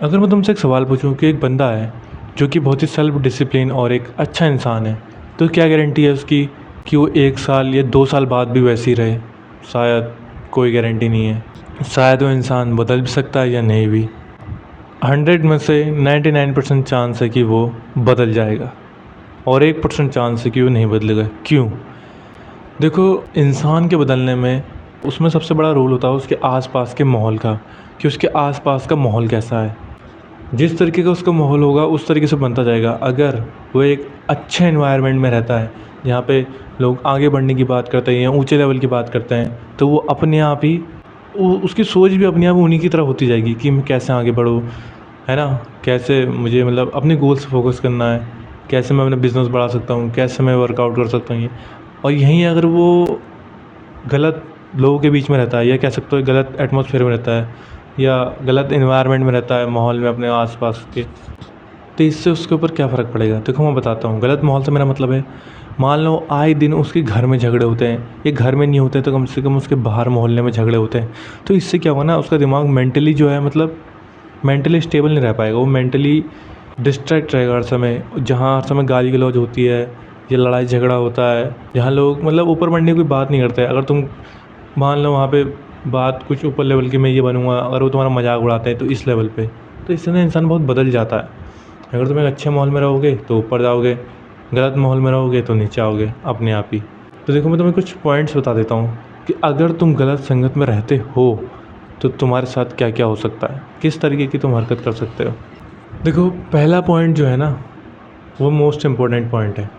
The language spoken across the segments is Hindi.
अगर मैं तुमसे एक सवाल पूछूं कि एक बंदा है जो कि बहुत ही सेल्फ डिसिप्लिन और एक अच्छा इंसान है, तो क्या गारंटी है उसकी कि वो 1 साल या 2 साल बाद भी वैसे ही रहे? शायद कोई गारंटी नहीं है। शायद वो इंसान बदल भी सकता है या नहीं भी। 100 में से 99% चांस है कि वो बदल जाएगा और 1% चांस है कि वो नहीं बदलेगा। क्यों? देखो, इंसान के बदलने में उसमें सबसे बड़ा रोल होता है उसके आसपास के माहौल का, कि उसके आसपास का माहौल कैसा है। जिस तरीके का उसका माहौल होगा उस तरीके से बनता जाएगा। अगर वो एक अच्छे एनवायरनमेंट में रहता है जहाँ पे लोग आगे बढ़ने की बात करते हैं या ऊंचे लेवल की बात करते हैं, तो वो अपने आप ही उसकी सोच भी अपने आप उन्हीं की तरह होती जाएगी कि मैं कैसे आगे बढ़ूँ, है ना। कैसे मुझे मतलब अपने गोल्स पे फोकस करना है, कैसे मैं अपना बिज़नेस बढ़ा सकता हूँ, कैसे मैं वर्कआउट कर सकता हूँ ये। और यहीं अगर वो गलत लोगों के बीच में रहता है या कह सकते हो गलत एटमॉस्फेयर में रहता है या गलत इन्वायरमेंट में रहता है, माहौल में अपने आसपास के, तो इससे उसके ऊपर क्या फ़र्क पड़ेगा। देखो मैं बताता हूँ, गलत माहौल से मेरा मतलब है, मान लो आए दिन उसके घर में झगड़े होते हैं, ये घर में नहीं होते तो कम से कम उसके बाहर मोहल्ले में झगड़े होते हैं। तो इससे क्या होगा ना, उसका दिमाग मेंटली जो है मतलब मेंटली स्टेबल नहीं रह पाएगा। वो मेंटली डिस्ट्रैक्ट रहेगा हर समय, जहाँ हर समय गाली गलौज होती है, ये लड़ाई झगड़ा होता है, जहाँ लोग मतलब ऊपर बढ़ने की कोई बात नहीं करते। अगर तुम मान लो वहाँ पे बात कुछ ऊपर लेवल की, मैं ये बनूँगा, अगर वो तुम्हारा मजाक उड़ाते हैं तो इस लेवल पे, तो इससे ना इंसान बहुत बदल जाता है। अगर तुम एक अच्छे माहौल में रहोगे तो ऊपर जाओगे, गलत माहौल में रहोगे तो नीचे आओगे अपने आप ही। तो देखो मैं तुम्हें कुछ पॉइंट्स बता देता हूँ कि अगर तुम गलत संगत में रहते हो तो तुम्हारे साथ क्या क्या हो सकता है, किस तरीके की तुम हरकत कर सकते हो। देखो पहला पॉइंट जो है ना, वो मोस्ट इम्पोर्टेंट पॉइंट है,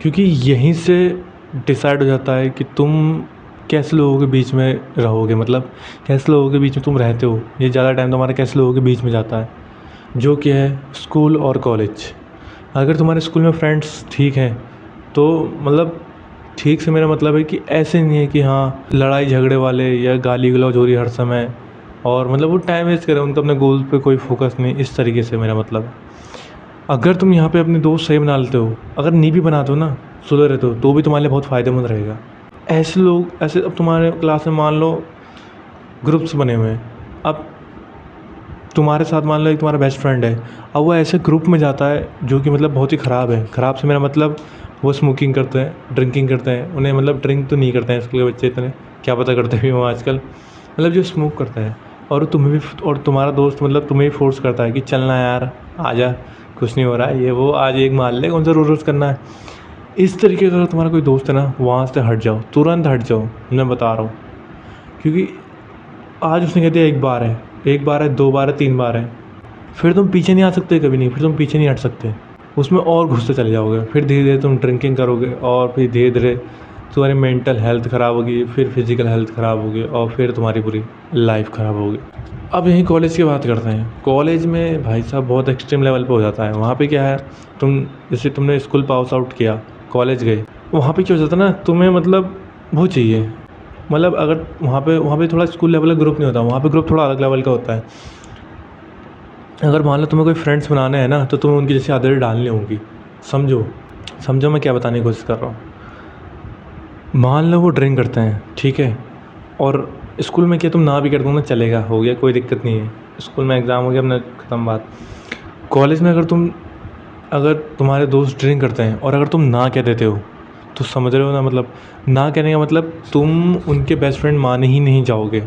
क्योंकि यहीं से डिसाइड हो जाता है कि तुम कैसे लोगों के बीच में रहोगे, मतलब कैसे लोगों के बीच में तुम रहते हो। ये ज़्यादा टाइम तुम्हारा कैसे लोगों के बीच में जाता है, जो कि है स्कूल और कॉलेज। अगर तुम्हारे स्कूल में फ्रेंड्स ठीक हैं तो मतलब ठीक से मेरा मतलब है कि ऐसे नहीं है कि हाँ लड़ाई झगड़े वाले या गाली गलौज हो रही है हर समय और मतलब वो टाइम वेस्ट करें, उनका अपने गोल पे कोई फोकस नहीं, इस तरीके से मेरा मतलब है। अगर तुम यहाँ पे अपने दोस्त सही बना लेते हो, अगर नहीं भी बनाते हो ना, सुधर रहते हो, तो भी तुम्हारे लिए बहुत फ़ायदेमंद रहेगा। ऐसे लोग ऐसे, अब तुम्हारे क्लास में मान लो ग्रुप्स बने हुए हैं, अब तुम्हारे साथ मान लो एक तुम्हारा बेस्ट फ्रेंड है, अब वो ऐसे ग्रुप में जाता है जो कि मतलब बहुत ही ख़राब है। ख़राब से मेरा मतलब वो स्मोकिंग करते हैं, ड्रिंकिंग करते हैं, उन्हें मतलब ड्रिंक तो नहीं करते हैं स्कूल के बच्चे इतने, क्या पता करते भी हों आजकल, मतलब जो स्मोक करते हैं। और तुम्हें भी, और तुम्हारा दोस्त मतलब तुम्हें भी फोर्स करता है कि चलना यार, आजा, कुछ नहीं हो रहा है, ये वो, आज एक मान ले, कौन सा रोज़ रोज़ करना है। इस तरीके का अगर तुम्हारा कोई दोस्त है ना, वहाँ से हट जाओ, तुरंत हट जाओ, मैं बता रहा हूँ। क्योंकि आज उसने कह दिया एक बार है, एक बार है, 2 बार है, 3 बार है, फिर तुम पीछे नहीं आ सकते कभी नहीं, फिर तुम पीछे नहीं हट सकते, उसमें और घुसते चले जाओगे। फिर धीरे धीरे तुम ड्रिंकिंग करोगे और फिर धीरे धीरे तुम्हारी मेंटल हेल्थ ख़राब होगी, फिर फिज़िकल हेल्थ ख़राब होगी और फिर तुम्हारी पूरी लाइफ ख़राब होगी। अब यहीं कॉलेज की बात करते हैं। कॉलेज में भाई साहब बहुत एक्सट्रीम लेवल पे हो जाता है। वहाँ पे क्या है, तुम जैसे तुमने स्कूल पास आउट किया, कॉलेज गए, वहाँ पे क्या हो जाता है ना, तुम्हें मतलब वो चाहिए, मतलब अगर वहाँ पे थोड़ा स्कूल लेवल का ग्रुप नहीं होता, वहाँ पे ग्रुप थोड़ा अलग लेवल का होता है। अगर मान लो तुम्हें कोई फ्रेंड्स बनाने हैं ना, तो तुम्हें उनकी जैसी आदतें डालनी होंगी। समझो, समझो मैं क्या बताने की कोशिश कर रहा हूँ। मान लो वो ड्रिंक करते हैं, ठीक है, और स्कूल में क्या तुम ना भी कर दो ना, चलेगा, हो गया, कोई दिक्कत नहीं है, स्कूल में एग्ज़ाम हो गया, अपना ख़त्म बात। कॉलेज में अगर तुम्हारे दोस्त ड्रिंक करते हैं और अगर तुम ना कह देते हो, तो समझ रहे हो ना, मतलब ना कहने का मतलब तुम उनके बेस्ट फ्रेंड माने ही नहीं जाओगे,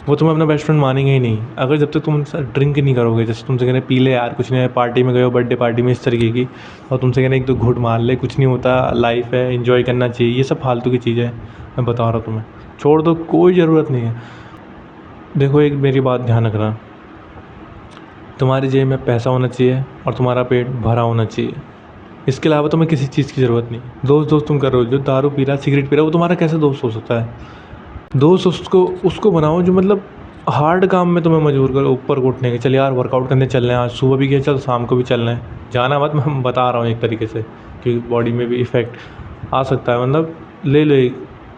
वो तुम्हें अपना बेस्ट फ्रेंड मानेंगे ही नहीं। अगर जब तक तुम उनके साथ ड्रिंक नहीं करोगे, जैसे तुमसे कह रहे पी ले यार, कुछ नहीं है, पार्टी में गए हो, बर्थडे पार्टी में, इस तरीके की, और तुमसे कह रहे एक दो घूंट मार ले, कुछ नहीं होता, लाइफ है, एंजॉय करना चाहिए, ये सब फालतू की चीज़ें हैं। मैं बता रहा हूँ तुम्हें, छोड़ दो, कोई ज़रूरत नहीं है। देखो एक मेरी बात ध्यान रखना, तुम्हारी जेब में पैसा होना चाहिए और तुम्हारा पेट भरा होना चाहिए, इसके अलावा तुम्हें किसी चीज़ की ज़रूरत नहीं। दोस्त दोस्त तुम कर रहे हो, जो दारू पी रहा, सिगरेट पी रहा, वो तुम्हारा कैसे दोस्त हो सकता है। दोस्त उसको उसको बनाओ जो मतलब हार्ड काम में तुम्हें मजबूर करो, ऊपर को उठने के, चल यार वर्कआउट करने चल रहे हैं, आज सुबह भी गए, चल शाम को भी चल रहे हैं, जाना मत, मैं बता रहा हूँ एक तरीके से, क्योंकि बॉडी में भी इफ़ेक्ट आ सकता है। मतलब ले लो एक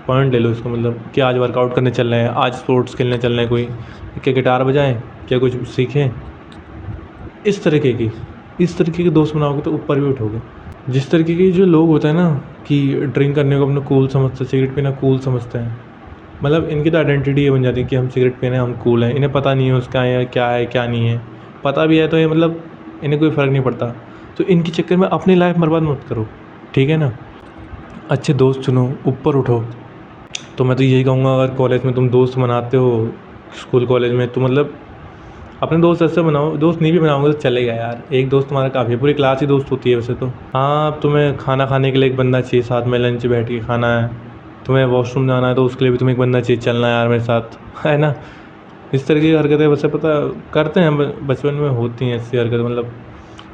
पॉइंट, ले लो इसको, मतलब कि आज वर्कआउट करने चल रहे हैं, आज स्पोर्ट्स खेलने चल रहे हैं, कोई क्या गिटार बजाएं, क्या कुछ सीखें, इस तरीके के दोस्त बनाओगे तो ऊपर भी उठोगे। जिस तरीके के जो लोग होते हैं ना, कि ड्रिंक करने को अपना कूल समझते हैं, सिगरेट पीना कूल समझते हैं, मतलब इनकी तो आइडेंटिटी ये बन जाती है कि हम सिगरेट पीने हम कूल हैं। इन्हें पता नहीं है उसका है क्या नहीं है। पता भी है तो ये मतलब इन्हें कोई फ़र्क नहीं पड़ता। तो इनके चक्कर में अपनी लाइफ बर्बाद मत करो, ठीक है ना। अच्छे दोस्त चुनो, ऊपर उठो। तो मैं तो यही कहूँगा, अगर कॉलेज में तुम दोस्त बनाते हो, स्कूल कॉलेज में, तो मतलब अपने दोस्त ऐसे बनाओ। दोस्त नहीं भी बनाओगे तो चलेगा यार, एक दोस्त तुम्हारा काफ़ी है, पूरी क्लास ही दोस्त होती है वैसे तो। हाँ, तुम्हें खाना खाने के लिए एक बंदा चाहिए, साथ में लंच बैठ के खाना है, तुम्हें वॉशरूम जाना है तो उसके लिए भी तुम्हें एक बंदा चाहिए, चलना है यार मेरे साथ, है ना। इस तरह की हरकतें वैसे पता करते हैं बचपन में, होती हैं ऐसी हरकतें मतलब।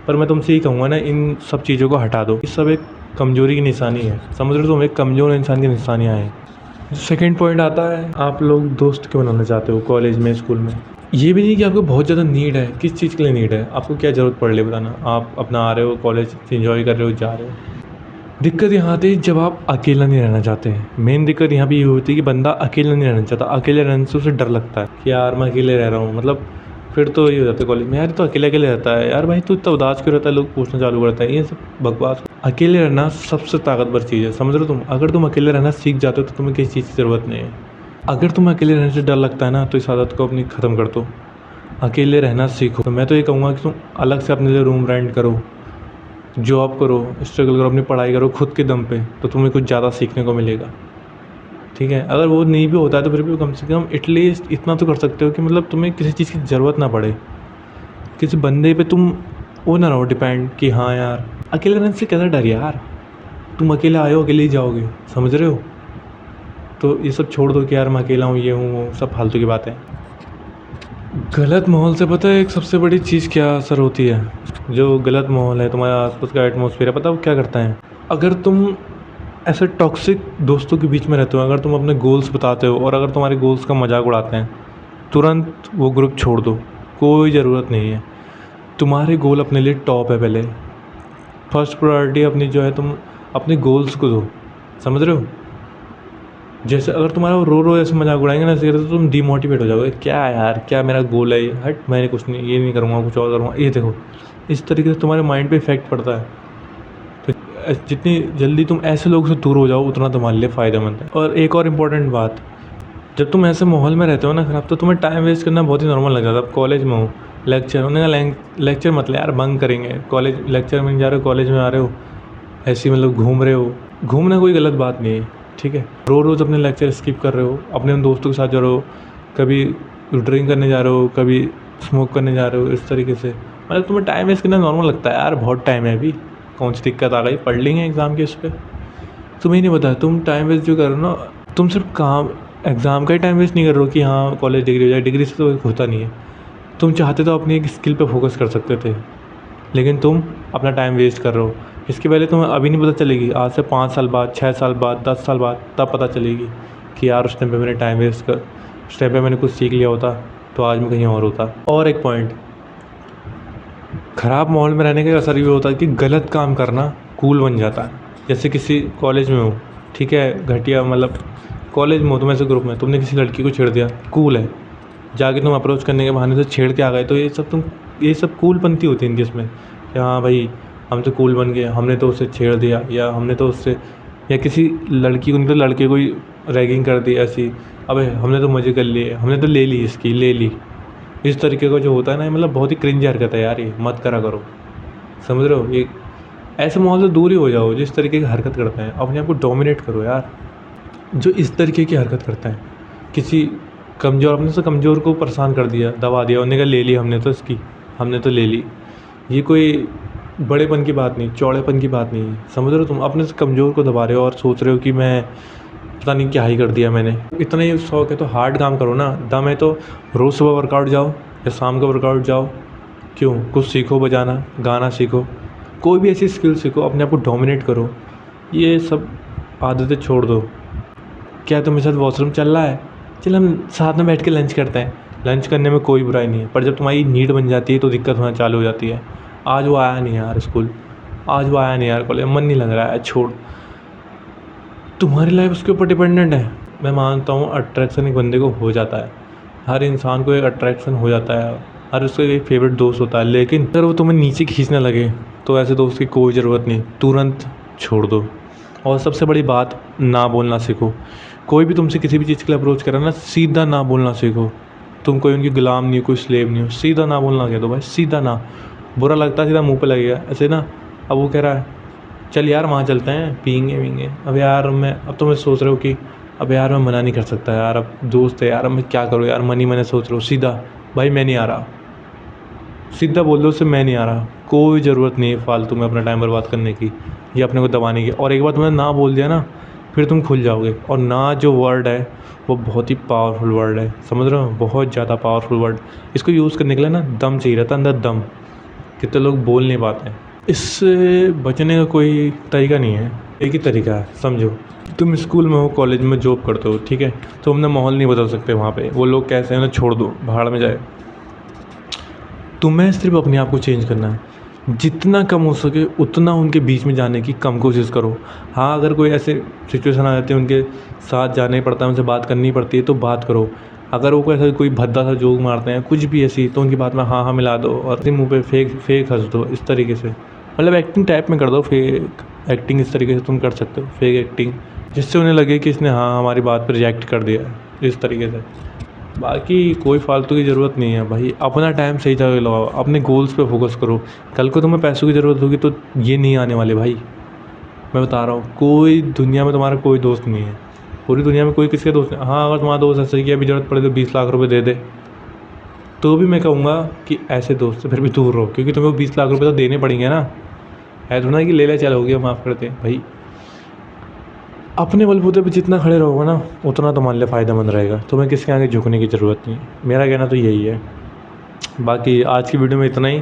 पर मैं तुमसे यही कहूँगा ना, इन सब चीज़ों को हटा दो। ये सब एक कमज़ोरी की निशानी है, समझ रहे हो तुम, एक कमज़ोर इंसान की निशानियाँ हैं। सेकंड पॉइंट आता है, आप लोग दोस्त क्यों बनाना चाहते हो कॉलेज में, स्कूल में। ये भी नहीं कि आपको बहुत ज़्यादा नीड है, किस चीज़ के लिए नीड है, आपको क्या ज़रूरत पड़ रही है बताना। आप अपना आ रहे हो कॉलेज, इन्जॉय कर रहे हो, जा रहे हो। दिक्कत यहाँ आती है जब आप अकेला नहीं रहना चाहते हैं। मेन दिक्कत यहाँ पे ये होती है कि बंदा अकेला नहीं रहना चाहता, अकेले रहने से उसे डर लगता है कि यार मैं अकेले रह रहा हूँ। मतलब फिर तो ये हो जाता है कॉलेज में, यार तो अकेले अकेले रहता है, यार भाई तू इतना उदास क्यों रहता है, लोग पूछना चालू करता है, ये सब बकवास। अकेले रहना सबसे ताकतवर चीज़ है, समझ रहे हो तुम। अगर तुम अकेले रहना सीख जाते हो तो तुम्हें किसी चीज़ की ज़रूरत नहीं है। अगर तुम्हें अकेले रहने से डर लगता है ना, तो इस आदत को अपनी ख़त्म कर दो, अकेले रहना सीखो। तो मैं तो ये कहूँगा कि तुम अलग से अपने लिए रूम रेंट करो, जॉब करो, स्ट्रगल करो, अपनी पढ़ाई करो खुद के दम पे, तो तुम्हें कुछ ज़्यादा सीखने को मिलेगा, ठीक है। अगर वो नहीं भी होता है तो फिर भी कम से कम एटलीस्ट इतना तो कर सकते हो कि मतलब तुम्हें किसी चीज़ की ज़रूरत ना पड़े, किसी बंदे पे तुम वो ना रहो डिपेंड कि हाँ यार। अकेले रहने से कैसा डर यार, तुम अकेले आए हो अकेले ही जाओगे, समझ रहे हो। तो ये सब छोड़ दो कि यार मैं अकेला हूँ, ये हूँ वो, सब फालतू की बातें। गलत माहौल से पता है एक सबसे बड़ी चीज़ क्या असर होती है, जो गलत माहौल है, तुम्हारे आसपास का एटमॉस्फेयर है, पता है वो क्या करता है। अगर तुम ऐसे टॉक्सिक दोस्तों के बीच में रहते हो, अगर तुम अपने गोल्स बताते हो और अगर तुम्हारे गोल्स का मजाक उड़ाते हैं, तुरंत वो ग्रुप छोड़ दो, कोई ज़रूरत नहीं है। तुम्हारे गोल अपने लिए टॉप है, पहले फर्स्ट प्रायोरिटी अपनी जो है, तुम अपने गोल्स को दो, समझ रहे हो। जैसे अगर तुम्हारा रो रो ऐसे मजाक उड़ाएंगे ना, ऐसे तो तुम डिमोटिवेट हो जाओगे, क्या यार क्या मेरा गोल है, हट मैंने कुछ नहीं, ये नहीं करूँगा, कुछ और करूँगा, ये देखो। इस तरीके से तुम्हारे माइंड पे इफेक्ट पड़ता है। तो जितनी जल्दी तुम ऐसे लोगों से दूर हो जाओ उतना तुम्हारे लिए फ़ायदेमंद है। और एक और इम्पॉर्टेंट बात, जब तुम ऐसे माहौल में रहते हो ना खराब, तो तुम्हें टाइम वेस्ट करना बहुत ही नॉर्मल लग जाता है। अब कॉलेज में हो, लेक्चर होने का, लेक्चर मतलब यार बंक करेंगे, कॉलेज लेक्चर में नहीं जा रहे हो, कॉलेज में आ रहे हो, ऐसे ही मतलब घूम रहे हो। घूमना कोई गलत बात नहीं है, ठीक है। रोज़ अपने लेक्चर स्किप कर रहे हो, अपने उन दोस्तों के साथ जा रहे हो, कभी ड्रिंक करने जा रहे हो, कभी स्मोक करने जा रहे हो, इस तरीके से मतलब तुम्हें टाइम वेस्ट करना नॉर्मल लगता है। यार बहुत टाइम है अभी, कौन सी दिक्कत आ गई, पढ़ लेंगे एग्ज़ाम के इस पर। तुम्हें नहीं पता तुम टाइम वेस्ट जो कर रहे हो ना, तुम सिर्फ काम एग्ज़ाम का ही टाइम वेस्ट नहीं कर रहे हो कि हाँ कॉलेज डिग्री हो जाए, डिग्री से तो होता नहीं है। तुम चाहते तो अपनी एक स्किल पे फोकस कर सकते थे, लेकिन तुम अपना टाइम वेस्ट कर रहे हो। इसके पहले तुम्हें अभी नहीं पता चलेगी, आज से 5 साल बाद, 6 साल बाद, 10 साल बाद तब पता चलेगी कि यार उस टाइम पे मैंने टाइम वेस्ट कर, उस टाइम पे मैंने कुछ सीख लिया होता तो आज मैं कहीं और होता। और एक पॉइंट, ख़राब माहौल में रहने का असर ये होता है कि गलत काम करना कूल बन जाता है। जैसे किसी कॉलेज में हो, ठीक है, घटिया मतलब कॉलेज में हो, तुम ऐसे ग्रुप में तुमने किसी लड़की को छेड़ दिया, कूल है, जाके तुम अप्रोच करने के बहाने से छेड़ के आ गए, तो ये सब कूलपंती होती है इनकी, इसमें कि हाँ भाई हम तो कूल बन गए, हमने तो उससे छेड़ दिया, या हमने तो उससे, या किसी लड़की को नहीं तो लड़के को ही रैगिंग कर दी ऐसी, अबे हमने तो मज़े कर लिए, हमने तो ले ली इसकी, ले ली। इस तरीके का जो होता है ना, मतलब बहुत ही क्रिंज हरकत है यार, ये मत करा करो, समझ रहे हो। ये ऐसे माहौल से दूर ही हो जाओ जिस तरीके की हरकत करते हैं, अपने आप को डोमिनेट करो यार। जो इस तरीके की हरकत करता है, किसी कमज़ोर, अपने से कमज़ोर को परेशान कर दिया, दबा दिया, उन्होंने कहा ले ली हमने तो इसकी, हमने तो ले ली, ये कोई बड़ेपन की बात नहीं, चौड़ेपन की बात नहीं है, समझ रहे हो। तुम अपने से कमज़ोर को दबा रहे हो और सोच रहे हो कि मैं पता नहीं क्या ही कर दिया मैंने। इतना ही शौक है तो हार्ड काम करो ना, दम है तो रोज़ सुबह वर्कआउट जाओ या शाम को वर्कआउट जाओ, क्यों, कुछ सीखो, बजाना गाना सीखो, कोई भी ऐसी स्किल सीखो, अपने आप को डोमिनेट करो। ये सब आदतें छोड़ दो। क्या तुम्हारे साथ वॉशरूम चल रहा है, चल हम साथ में बैठ के लंच करते हैं, लंच करने में कोई बुराई नहीं है, पर जब तुम्हारी नीड बन जाती है तो दिक्कत होना चालू हो जाती है। आज वो आया नहीं यार स्कूल, आज वो आया नहीं यार कॉलेज, मन नहीं लग रहा है, छोड़। तुम्हारी लाइफ उसके ऊपर डिपेंडेंट है। मैं मानता हूँ अट्रैक्शन एक बंदे को हो जाता है, हर इंसान को एक अट्रैक्शन हो जाता है, हर उसका एक फेवरेट दोस्त होता है, लेकिन अगर वो तुम्हें नीचे खींचने लगे तो ऐसे दोस्त की कोई ज़रूरत नहीं, तुरंत छोड़ दो। और सबसे बड़ी बात, ना बोलना सीखो। कोई भी तुमसे किसी भी चीज़ के लिए अप्रोच करा ना, सीधा ना बोलना सीखो। तुम कोई उनकी गुलाम नहीं हो, कोई स्लेव नहीं हो, सीधा ना बोलना कह दो भाई, सीधा ना। बुरा लगता है सीधा मुँह पे लगेगा ऐसे ना। अब वो कह रहा है चल यार वहाँ चलते हैं पियेंगे वींगे, अब तो मैं सोच रहा हूँ कि अब यार मैं मना नहीं कर सकता यार, अब दोस्त है यार, अब मैं क्या करूँ यार, मन ही मैंने सोच रहा हूँ सीधा भाई मैं नहीं आ रहा। सीधा बोल दो उससे मैं नहीं आ रहा। कोई ज़रूरत नहीं है फालतू में अपना टाइम बर्बाद करने की या अपने को दबाने की। और एक बार तुमने ना बोल दिया ना, फिर तुम खुल जाओगे। और ना जो वर्ड है वो बहुत ही पावरफुल वर्ड है, समझ रहे हो, बहुत ज़्यादा पावरफुल वर्ड। इसको यूज़ करने के लिए ना दम चाहिए रहता है, अंदर दम। कितने लोग बोल नहीं पाते हैं। इससे बचने का कोई तरीका नहीं है, एक ही तरीका है, समझो। तुम स्कूल में हो, कॉलेज में जॉब करते हो, ठीक है, तो हमने माहौल नहीं बदल सकते वहाँ पे, वो लोग कैसे हैं उन्हें छोड़ दो, भाड़ में जाए। तुम्हें सिर्फ अपने आप को चेंज करना है। जितना कम हो सके उतना उनके बीच में जाने की कम कोशिश करो। हाँ, अगर कोई ऐसे सिचुएशन आ जाती है उनके साथ जाना ही पड़ता है, उनसे बात करनी पड़ती है, तो बात करो। अगर वो ऐसा कोई भद्दा सा जोक मारते हैं कुछ भी ऐसी, तो उनकी बात में हाँ हाँ मिला दो और अपने मुँह पे फेक हंस दो, इस तरीके से। मतलब एक्टिंग टाइप में कर दो, फेक एक्टिंग इस तरीके से तुम कर सकते हो, फेक एक्टिंग, जिससे उन्हें लगे कि इसने हाँ हमारी बात पर रिएक्ट कर दिया है, इस तरीके से। बाकी कोई फालतू की ज़रूरत नहीं है भाई, अपना टाइम सही जगह लगाओ, अपने गोल्स पे फोकस करो। कल को तुम्हें पैसों की ज़रूरत होगी तो ये नहीं आने वाले भाई, मैं बता रहा हूँ। कोई दुनिया में तुम्हारा कोई दोस्त नहीं है, पूरी दुनिया में कोई किसी का दोस्त नहीं। हाँ, अगर तुम्हारा दोस्त ऐसा कि अभी ज़रूरत पड़े तो 20 लाख रुपए दे दे, तो भी मैं कहूँगा कि ऐसे दोस्त से फिर भी दूर रहो, क्योंकि तुम्हें वो 20 लाख रुपए तो देने पड़ेंगे ना। है तो ना कि ले ले चल हो गया माफ़ करते भाई। अपने बलबूते पे जितना खड़े रहोगे ना उतना तुम्हारे लिए फ़ायदेमंद रहेगा, तुम्हें किसके आगे झुकने की ज़रूरत नहीं। मेरा कहना तो यही है। बाकी आज की वीडियो में इतना ही।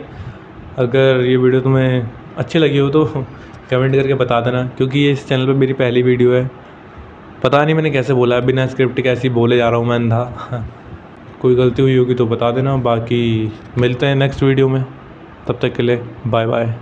अगर ये वीडियो तुम्हें अच्छी लगी हो तो कमेंट करके बता देना, क्योंकि ये इस चैनल पे मेरी पहली वीडियो है। पता नहीं मैंने कैसे बोला है, बिना स्क्रिप्ट के ऐसे ही बोले जा रहा हूँ मैं अंधा। कोई गलती हुई होगी तो बता देना। बाकी मिलते हैं नेक्स्ट वीडियो में, तब तक के लिए बाय बाय।